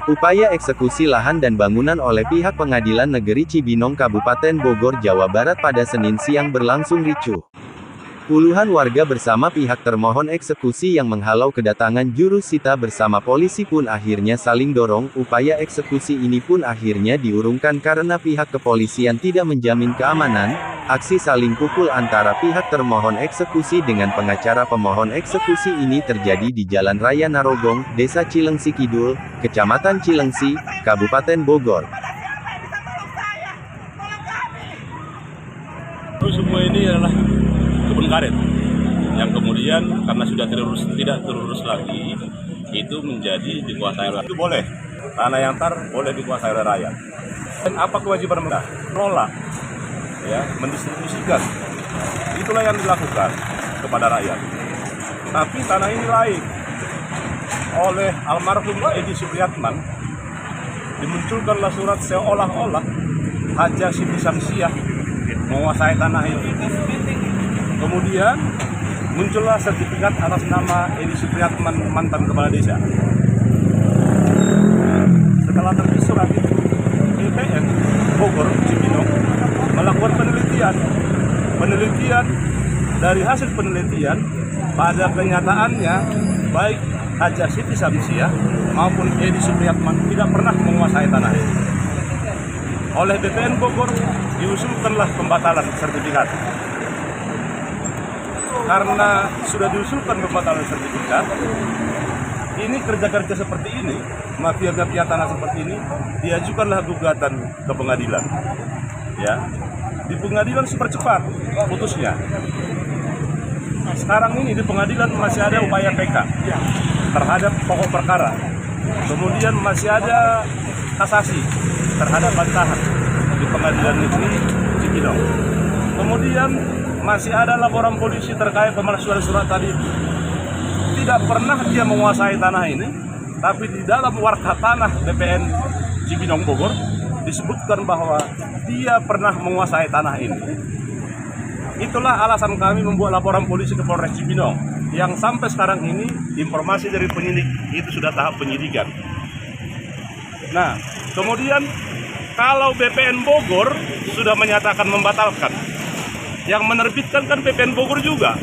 Upaya eksekusi lahan dan bangunan oleh pihak Pengadilan Negeri Cibinong Kabupaten Bogor, Jawa Barat pada Senin siang berlangsung ricuh. Puluhan warga bersama pihak termohon eksekusi yang menghalau kedatangan juru sita bersama polisi pun akhirnya saling dorong. Upaya eksekusi ini pun akhirnya diurungkan karena pihak kepolisian tidak menjamin keamanan. Aksi saling pukul antara pihak termohon eksekusi dengan pengacara pemohon eksekusi ini terjadi di Jalan Raya Narogong, Desa Cilengsi Kidul, Kecamatan Cilengsi, Kabupaten Bogor. Semua ini adalah kebun karet yang kemudian karena sudah tidak terurus lagi, itu menjadi dikuasai rakyat. Itu boleh, tanah yang boleh dikuasai oleh rakyat. Dan apa kewajiban mereka? Mengelola, ya, mendistribusikan. Itulah yang dilakukan kepada rakyat. Tapi tanah ini laik oleh almarhum Edi Supriyatman, dimunculkanlah surat seolah-olah Haja Siti Samsiah menguasai tanah itu. Kemudian muncullah sertifikat atas nama Edi Supriyatman, mantan kepala desa. Setelah terbit surat itu, BPN Bogor Cibinong melakukan penelitian. Dari hasil penelitian, pada kenyataannya baik Haja Siti Samsiah maupun Edi Supriyatman tidak pernah menguasai tanah itu. Oleh BPN Bogor diusulkanlah pembatalan sertifikat. Karena sudah diusulkan pembatalan sertifikat, ini kerja-kerja seperti ini, mafia-mafia tanah seperti ini, diajukanlah gugatan ke pengadilan. Ya, di pengadilan super cepat putusnya. Sekarang ini di pengadilan masih ada upaya PK terhadap pokok perkara. Kemudian masih ada kasasi terhadap bantahan di Pengadilan Negeri Cibinong. Kemudian masih ada laporan polisi terkait pemalsuan surat tadi. Tidak pernah dia menguasai tanah ini, tapi di dalam warta tanah BPN Cibinong Bogor disebutkan bahwa dia pernah menguasai tanah ini. Itulah alasan kami membuat laporan polisi ke Polres Cibinong, yang sampai sekarang ini informasi dari penyidik itu sudah tahap penyidikan. Nah, kemudian kalau BPN Bogor sudah menyatakan membatalkan, yang menerbitkan kan BPN Bogor juga.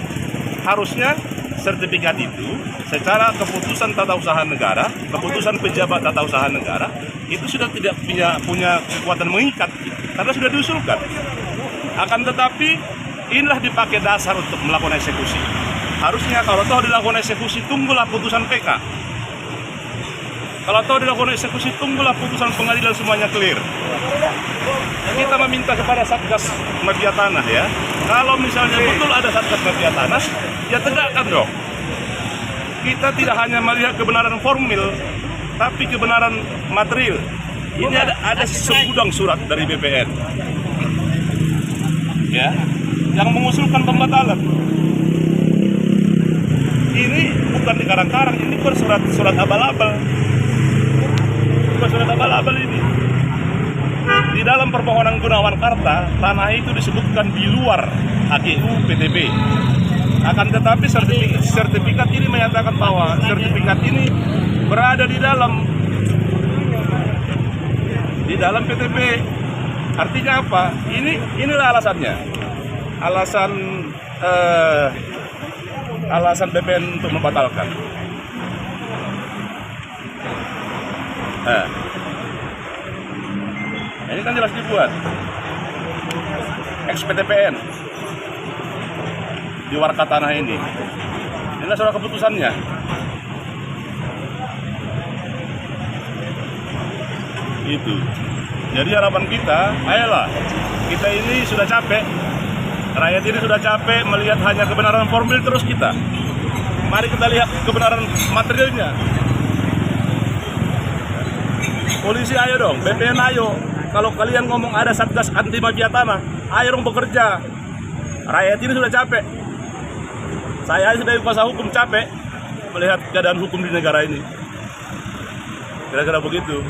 Harusnya sertifikat itu secara keputusan tata usaha negara, keputusan pejabat tata usaha negara, itu sudah tidak punya kekuatan mengikat karena sudah diusulkan. Akan tetapi inilah dipakai dasar untuk melakukan eksekusi. Harusnya kalau toh dilakukan eksekusi, tunggulah putusan PK. Kalau toh dilakukan eksekusi, tunggulah putusan pengadilan, semuanya clear. Kita meminta kepada Satgas Mafia Tanah, ya, kalau misalnya betul ada Satgas Mafia Tanah, ya tegakkan dong. Kita tidak hanya melihat kebenaran formil, tapi kebenaran material. Ini ada segudang surat dari BPN, ya, yang mengusulkan pembatalan. Ini bukan di karang-karang, ini bukan surat abal-abal. Bukan surat abal-abal ini. Di dalam permohonan Gunawan Karta, tanah itu disebutkan di luar HGU PTB. Akan tetapi sertifikat ini menyatakan bahwa sertifikat ini berada di dalam PTB. Artinya apa? Inilah alasannya. Alasan BPN untuk membatalkan. Ini kan jelas dibuat ex-PTPN di warka tanah ini. Inilah surat keputusannya. Itu. Jadi harapan kita, ayolah, kita ini sudah capek. Rakyat ini sudah capek melihat hanya kebenaran formil terus kita. Mari kita lihat kebenaran materialnya. Polisi ayo dong, BPN ayo. Kalau kalian ngomong ada Satgas anti mafia tanah, ayo dong bekerja. Rakyat ini sudah capek. Saya sebagai kuasa hukum capek melihat keadaan hukum di negara ini. Kira-kira begitu.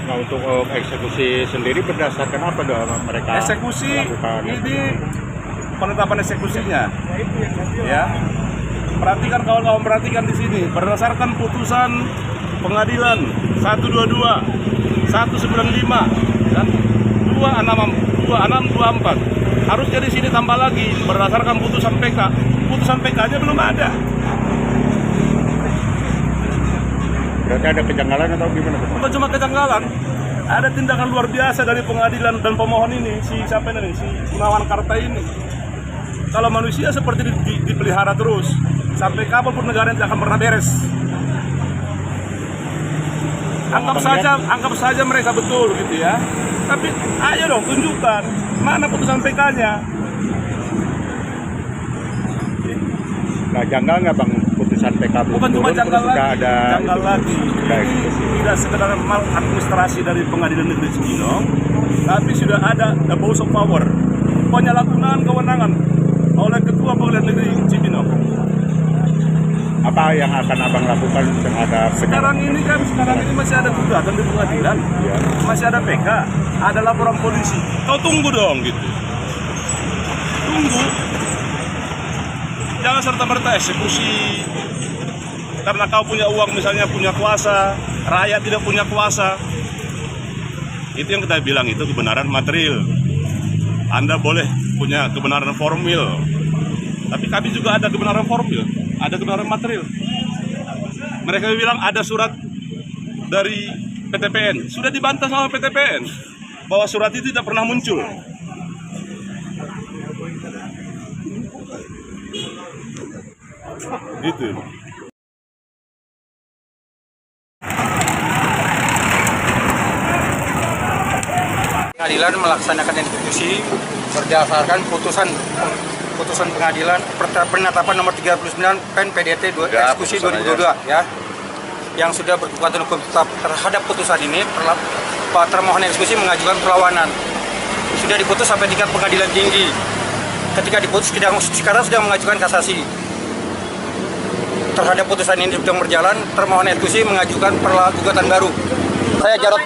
Nah, untuk eksekusi sendiri berdasarkan apa dong mereka? Eksekusi ini penetapan eksekusinya, ya. Perhatikan kawan-kawan, perhatikan di sini berdasarkan putusan pengadilan 122, 195, dan 2624. Harusnya di sini tambah lagi berdasarkan putusan PK. Putusan PK-nya belum ada. Berarti ada kejanggalan atau gimana? Bukan cuma kejanggalan, ada tindakan luar biasa dari pengadilan dan pemohon ini, si siapa ini, si Gunawan Karta ini. Kalau manusia seperti dipelihara terus, sampai kapanpun negara ini akan pernah beres. Anggap saja mereka betul gitu ya. Tapi ayo dong tunjukkan mana putusan PK-nya. Nah, janggal nggak bang putusan PK belum Bukan cuma turun, janggal terus sudah lagi, ada janggal lagi. sudah Ini eksekusi. tidak sekedar maladministrasi dari Pengadilan Negeri Cibinong, tapi sudah ada abuse of power, penyalahgunaan kewenangan oleh Ketua Pengadilan Negeri Cibinong. Apa yang akan abang lakukan terhadap Sekarang ini masih ada gugatan di pengadilan, Ya. masih ada PK, ada laporan polisi. Kau tunggu dong gitu. Tunggu. Jangan serta-merta eksekusi. Karena kau punya uang, misalnya punya kuasa, rakyat tidak punya kuasa. Itu yang kita bilang, itu kebenaran material. Anda boleh punya kebenaran formil, tapi kami juga ada kebenaran formil, ada kebenaran material. Mereka bilang ada surat dari PTPN, sudah dibantah sama PTPN bahwa surat itu tidak pernah muncul. Gitu. Pengadilan melaksanakan eksekusi berdasarkan putusan pengadilan penetapan nomor 39 PEN PDT eksekusi 2022 ya, yang sudah berkekuatan hukum tetap. Terhadap putusan ini termohon eksekusi mengajukan perlawanan, sudah diputus sampai tingkat pengadilan tinggi. Ketika diputus sekarang sudah mengajukan kasasi. Terhadap putusan ini sedang berjalan, termohon eksekusi mengajukan gugatan baru. Saya Jarod.